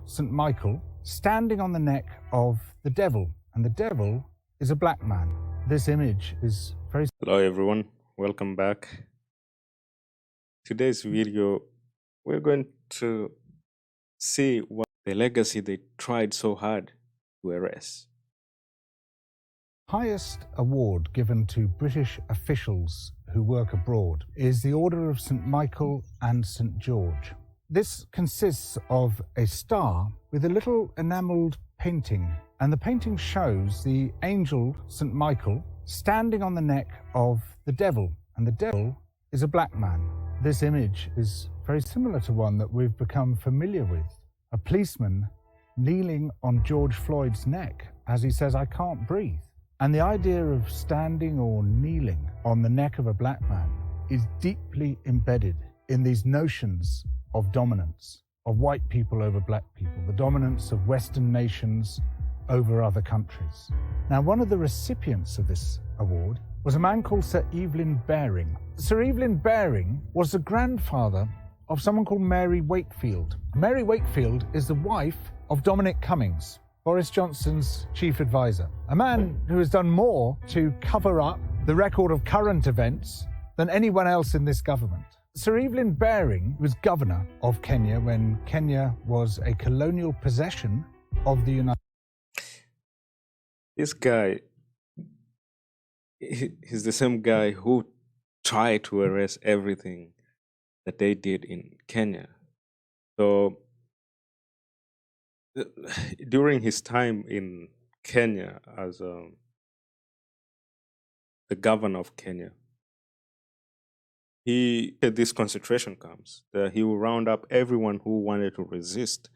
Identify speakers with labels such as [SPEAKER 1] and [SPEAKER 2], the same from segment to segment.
[SPEAKER 1] St. Michael standing on the neck of the devil, and the devil is a black man. This image is very...
[SPEAKER 2] Hello everyone, welcome back. Today's video, we're going to see what the legacy they tried so hard to erase.
[SPEAKER 1] Highest award given to British officials who work abroad is the Order of St. Michael and St. George. This consists of a star with a little enameled painting, and the painting shows the angel St. Michael standing on the neck of the devil, and the devil is a black man. This image is very similar to one that we've become familiar with. A policeman kneeling on George Floyd's neck as he says, "I can't breathe." And the idea of standing or kneeling on the neck of a black man is deeply embedded in these notions of dominance, of white people over black people, the dominance of Western nations over other countries. Now, one of the recipients of this award was a man called Sir Evelyn Baring. Sir Evelyn Baring was the grandfather of someone called Mary Wakefield. Mary Wakefield is the wife of Dominic Cummings, Boris Johnson's chief advisor, a man who has done more to cover up the record of current events than anyone else in this government. Sir Evelyn Baring was governor of Kenya when Kenya was a colonial possession of the United States.
[SPEAKER 2] This guy, he's the same guy who tried to erase everything that they did in Kenya. So during his time in Kenya as the governor of Kenya, he had these concentration camps that he would round up everyone who wanted to resist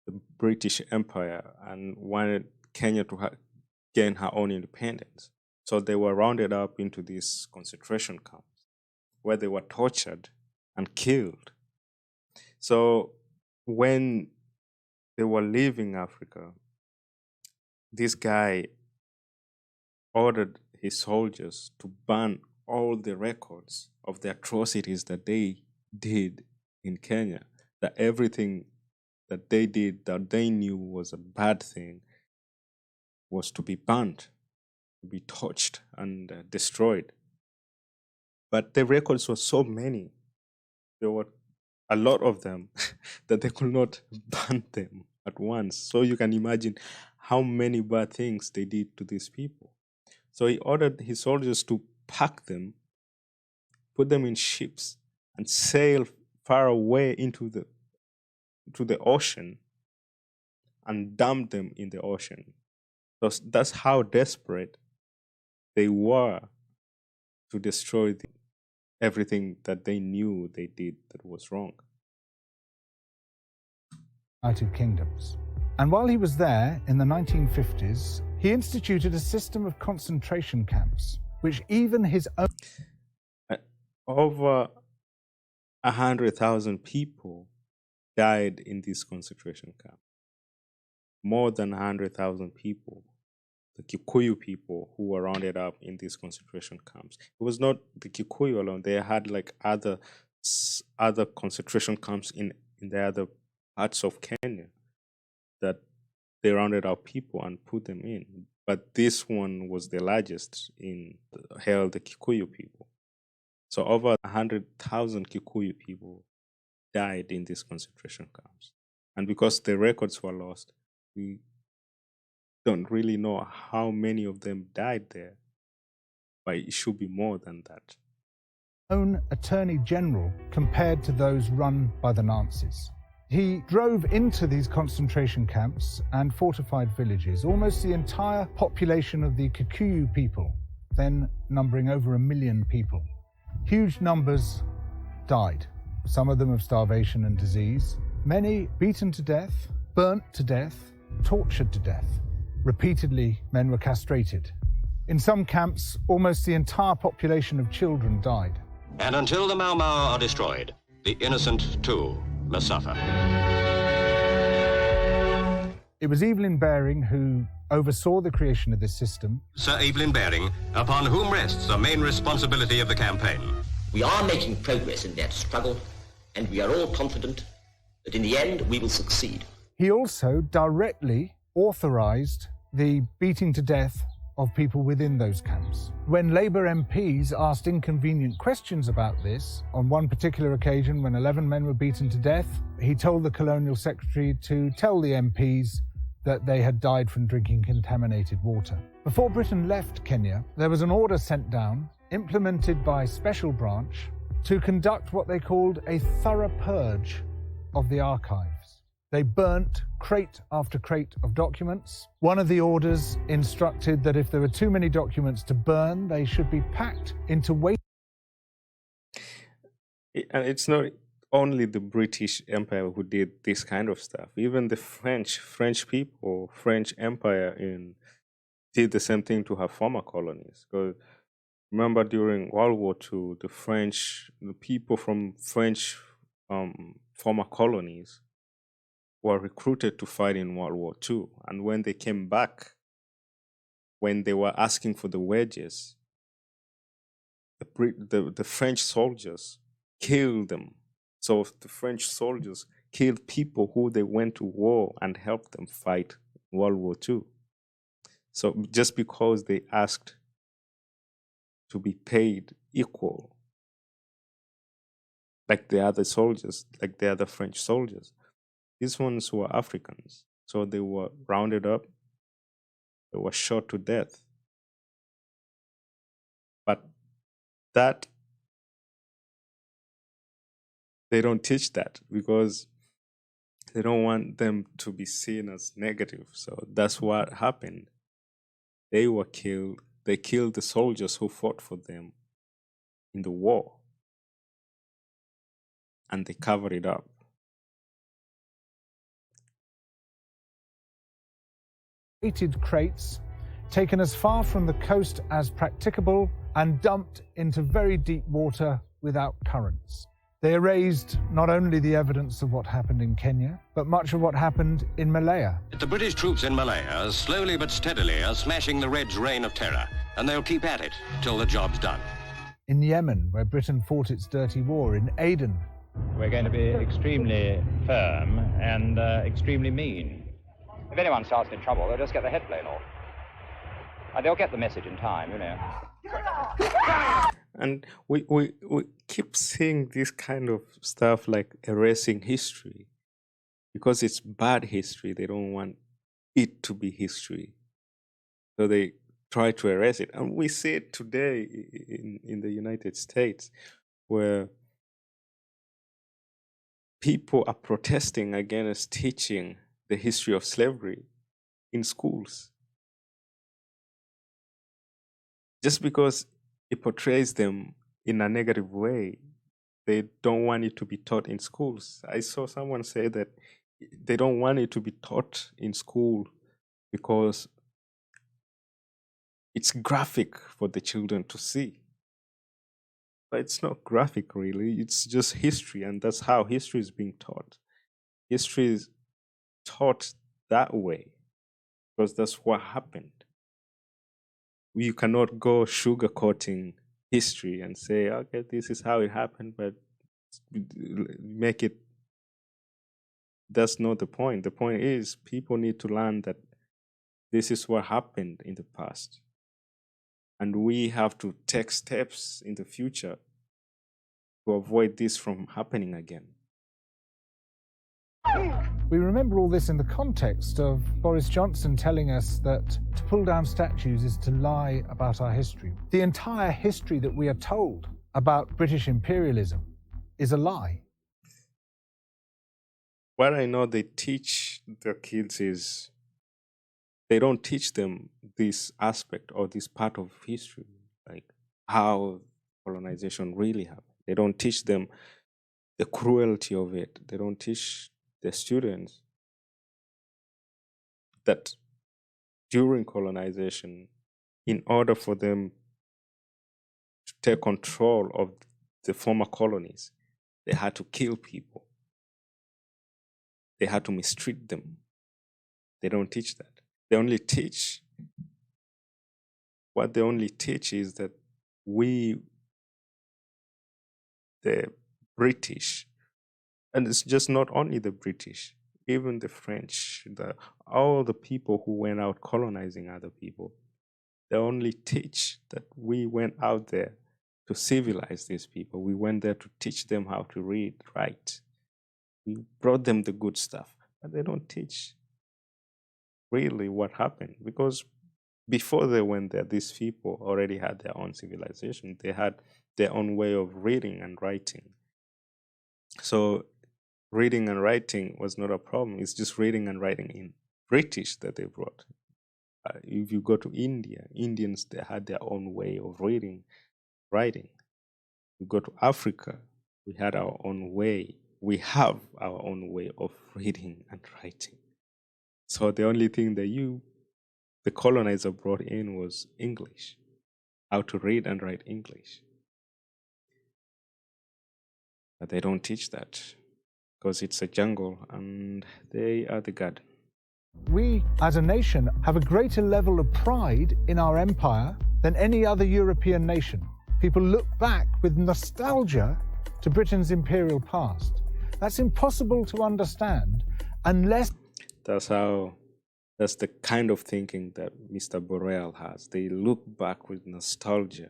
[SPEAKER 2] the British Empire and wanted Kenya to gain her own independence. So they were rounded up into these concentration camps where they were tortured and killed. So when they were leaving Africa, this guy ordered his soldiers to burn all the records of the atrocities that they did in Kenya, that everything that they did that they knew was a bad thing was to be burnt, to be torched and destroyed. But the records were so many, there were a lot of them, that they could not burn them at once. So you can imagine how many bad things they did to these people. So he ordered his soldiers to pack them, put them in ships, and sail far away into the ocean and dump them in the ocean. So that's how desperate they were to destroy everything that they knew they did that was wrong.
[SPEAKER 1] United Kingdoms. And while he was there in the 1950s, he instituted a system of concentration camps, which even his own...
[SPEAKER 2] Over 100,000 people died in this concentration camp. More than 100,000 people, the Kikuyu people who were rounded up in these concentration camps. It was not the Kikuyu alone. They had like other concentration camps in the other parts of Kenya that they rounded up people and put them in. But this one was the largest held the Kikuyu people. So over 100,000 Kikuyu people died in these concentration camps. And because the records were lost, we don't really know how many of them died there, but it should be more than that.
[SPEAKER 1] Own Attorney General compared to those run by the Nazis. He drove into these concentration camps and fortified villages. Almost the entire population of the Kikuyu people, then numbering over 1 million people. Huge numbers died, some of them of starvation and disease. Many beaten to death, burnt to death, tortured to death. Repeatedly, men were castrated. In some camps, almost the entire population of children died.
[SPEAKER 3] And until the Mau Mau are destroyed, the innocent too must suffer.
[SPEAKER 1] It was Evelyn Baring who oversaw the creation of this system.
[SPEAKER 3] Sir Evelyn Baring, upon whom rests the main responsibility of the campaign.
[SPEAKER 4] We are making progress in that struggle, and we are all confident that in the end we will succeed.
[SPEAKER 1] He also directly authorized the beating to death of people within those camps. When Labour MPs asked inconvenient questions about this, on one particular occasion when 11 men were beaten to death, he told the Colonial Secretary to tell the MPs that they had died from drinking contaminated water. Before Britain left Kenya, there was an order sent down, implemented by Special Branch, to conduct what they called a thorough purge of the archives. They burnt crate after crate of documents. One of the orders instructed that if there were too many documents to burn, they should be packed into waste.
[SPEAKER 2] And it's not only the British Empire who did this kind of stuff. Even the French people, French Empire did the same thing to her former colonies. Because remember during World War II, the people from French former colonies were recruited to fight in World War II. And when they came back, when they were asking for the wages, the French soldiers killed them. So the French soldiers killed people who they went to war and helped them fight World War II. So just because they asked to be paid equal, like the other soldiers, like the other French soldiers, these ones were Africans. So they were rounded up, they were shot to death. But that, they don't teach that because they don't want them to be seen as negative. So that's what happened. They were killed. They killed the soldiers who fought for them in the war. And they covered it up.
[SPEAKER 1] Crates taken as far from the coast as practicable and dumped into very deep water without currents. They erased not only the evidence of what happened in Kenya, but much of what happened in Malaya.
[SPEAKER 3] The British troops in Malaya, slowly but steadily, are smashing the Reds' reign of terror, and they'll keep at it till the job's done.
[SPEAKER 1] In Yemen, where Britain fought its dirty war, in Aden.
[SPEAKER 4] We're going to be extremely firm and extremely mean. If anyone starts in trouble, they'll just get the head blown off. And they'll get the message in time, you know.
[SPEAKER 2] And we keep seeing this kind of stuff like erasing history because it's bad history. They don't want it to be history. So they try to erase it. And we see it today in the United States where people are protesting against teaching the history of slavery in schools. Just because it portrays them in a negative way, they don't want it to be taught in schools. I saw someone say that they don't want it to be taught in school because it's graphic for the children to see. But it's not graphic really, it's just history, and that's how history is being taught. History is taught that way because that's what happened. You cannot go sugarcoating history and say, okay, this is how it happened, but make it. That's not the point. The point is people need to learn that this is what happened in the past. And we have to take steps in the future to avoid this from happening again.
[SPEAKER 1] We remember all this in the context of Boris Johnson telling us that to pull down statues is to lie about our history. The entire history that we are told about British imperialism is a lie.
[SPEAKER 2] What I know they teach their kids is they don't teach them this aspect or this part of history, like how colonization really happened. They don't teach them the cruelty of it. They don't teach the students that during colonization, in order for them to take control of the former colonies, they had to kill people. They had to mistreat them. They don't teach that. They only teach, what they only teach is that we, the British, and it's just not only the British, even the French, all the people who went out colonizing other people, they only teach that we went out there to civilize these people. We went there to teach them how to read, write. We brought them the good stuff, but they don't teach really what happened, because before they went there, these people already had their own civilization. They had their own way of reading and writing. So reading and writing was not a problem. It's just reading and writing in British that they brought. If you go to India, Indians, they had their own way of reading, writing. You go to Africa, we had our own way. We have our own way of reading and writing. So the only thing that the colonizer brought in was English, how to read and write English. But they don't teach that because it's a jungle and they are the garden.
[SPEAKER 1] We, as a nation, have a greater level of pride in our empire than any other European nation. People look back with nostalgia to Britain's imperial past. That's impossible to understand unless...
[SPEAKER 2] That's the kind of thinking that Mr. Borrell has. They look back with nostalgia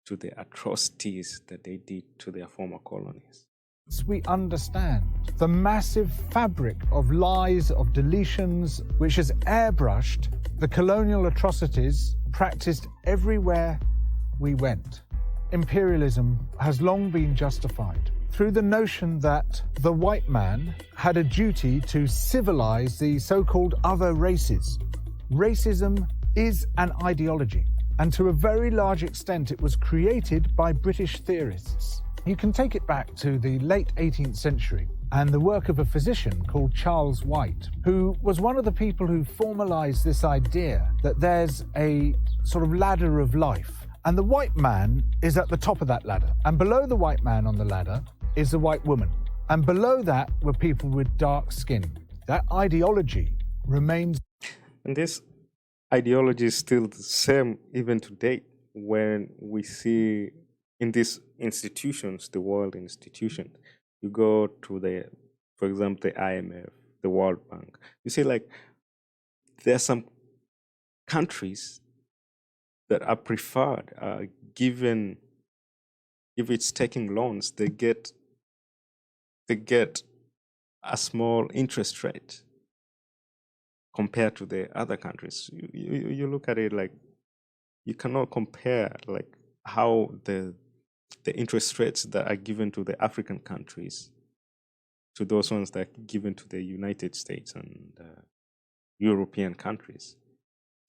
[SPEAKER 2] to the atrocities that they did to their former colonies.
[SPEAKER 1] We understand the massive fabric of lies, of deletions, which has airbrushed the colonial atrocities practiced everywhere we went. Imperialism has long been justified through the notion that the white man had a duty to civilize the so-called other races. Racism is an ideology, and to a very large extent it was created by British theorists. You can take it back to the late 18th century and the work of a physician called Charles White, who was one of the people who formalized this idea that there's a sort of ladder of life, and the white man is at the top of that ladder, and below the white man on the ladder is the white woman, and below that were people with dark skin. That ideology remains.
[SPEAKER 2] And this ideology is still the same even to date, when we see in these institutions, the world institutions, you go to for example, the IMF, the World Bank, you see like there are some countries that are preferred, given if it's taking loans, they get a small interest rate compared to the other countries. You look at it like you cannot compare like how the interest rates that are given to the African countries to those ones that are given to the United States and European countries.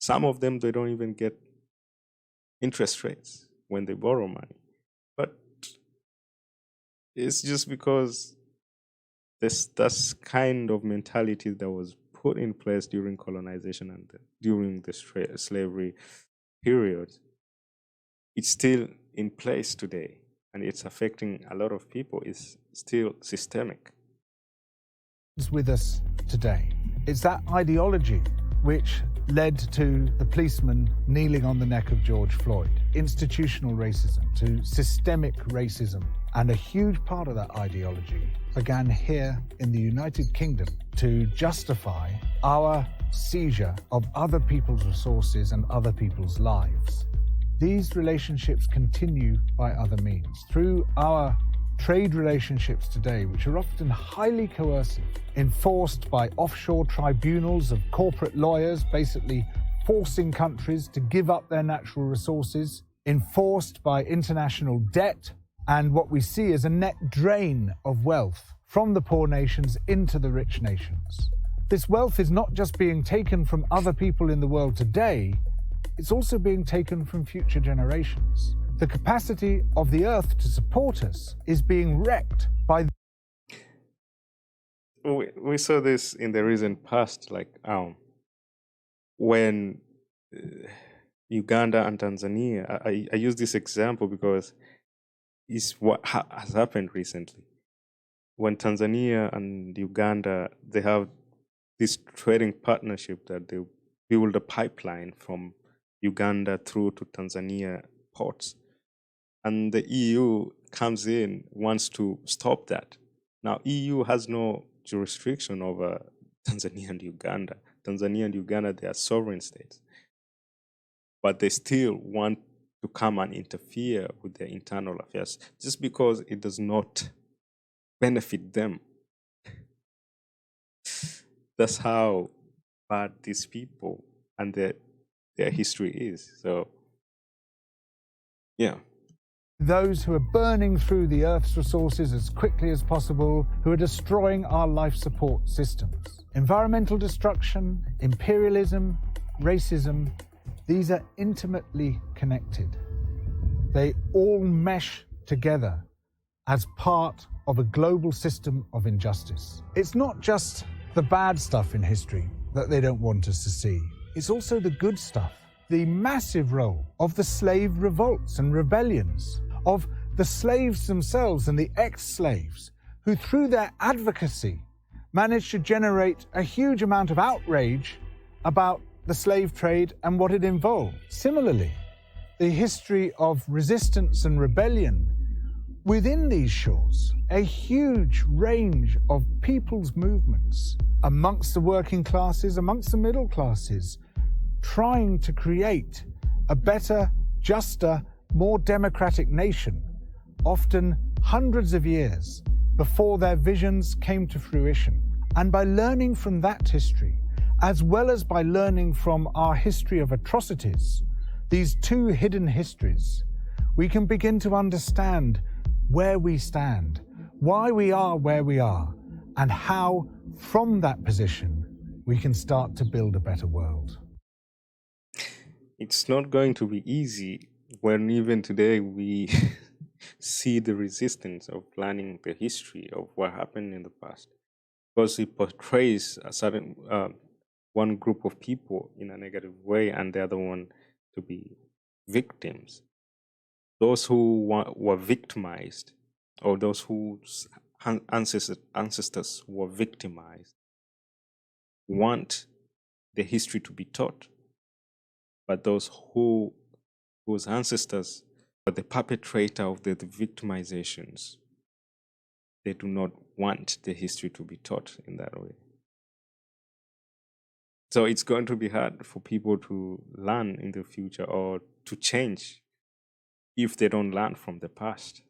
[SPEAKER 2] Some of them, they don't even get interest rates when they borrow money. But it's just because that's kind of mentality that was put in place during colonization and during the slavery period. It's still in place today, and it's affecting a lot of people. It's still systemic.
[SPEAKER 1] It's with us today. It's that ideology which led to the policeman kneeling on the neck of George Floyd, institutional racism, to systemic racism. And a huge part of that ideology began here in the United Kingdom to justify our seizure of other people's resources and other people's lives. These relationships continue by other means. Through our trade relationships today, which are often highly coercive, enforced by offshore tribunals of corporate lawyers, basically forcing countries to give up their natural resources, enforced by international debt, and what we see as a net drain of wealth from the poor nations into the rich nations. This wealth is not just being taken from other people in the world today, it's also being taken from future generations. The capacity of the earth to support us is being wrecked by...
[SPEAKER 2] We saw this in the recent past, like when Uganda and Tanzania, I use this example because it's what has happened recently. When Tanzania and Uganda, they have this trading partnership that they build a pipeline from Uganda through to Tanzania ports. And the EU comes in, wants to stop that. Now, EU has no jurisdiction over Tanzania and Uganda. Tanzania and Uganda, they are sovereign states, but they still want to come and interfere with their internal affairs just because it does not benefit them. That's how bad these people and their history is. So, yeah.
[SPEAKER 1] Those who are burning through the Earth's resources as quickly as possible, who are destroying our life support systems. Environmental destruction, imperialism, racism, these are intimately connected. They all mesh together as part of a global system of injustice. It's not just the bad stuff in history that they don't want us to see. It's also the good stuff. The massive role of the slave revolts and rebellions, of the slaves themselves and the ex-slaves, who through their advocacy managed to generate a huge amount of outrage about the slave trade and what it involved. Similarly, the history of resistance and rebellion within these shores, a huge range of people's movements amongst the working classes, amongst the middle classes, trying to create a better, juster, more democratic nation, often hundreds of years before their visions came to fruition. And by learning from that history, as well as by learning from our history of atrocities, these two hidden histories, we can begin to understand where we stand, why we are where we are, and how, from that position, we can start to build a better world.
[SPEAKER 2] It's not going to be easy when even today we see the resistance of learning the history of what happened in the past, because it portrays a certain one group of people in a negative way and the other one to be victims. Those who were victimized, or those whose ancestors were victimized, want the history to be taught. But those whose ancestors were the perpetrator of the victimizations, they do not want the history to be taught in that way. So it's going to be hard for people to learn in the future or to change if they don't learn from the past.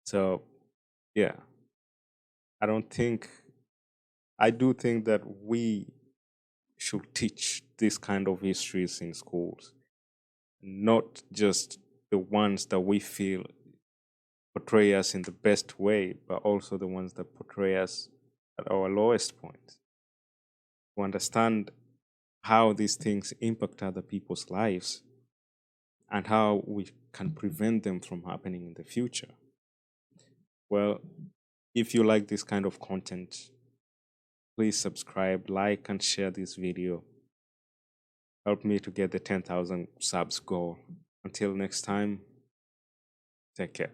[SPEAKER 2] So, yeah, I do think that we should teach this kind of histories in schools, not just the ones that we feel portray us in the best way, but also the ones that portray us at our lowest point. To understand how these things impact other people's lives and how we can prevent them from happening in the future. Well, if you like this kind of content, please subscribe, like, and share this video. Help me to get the 10,000 subs goal. Until next time, take care.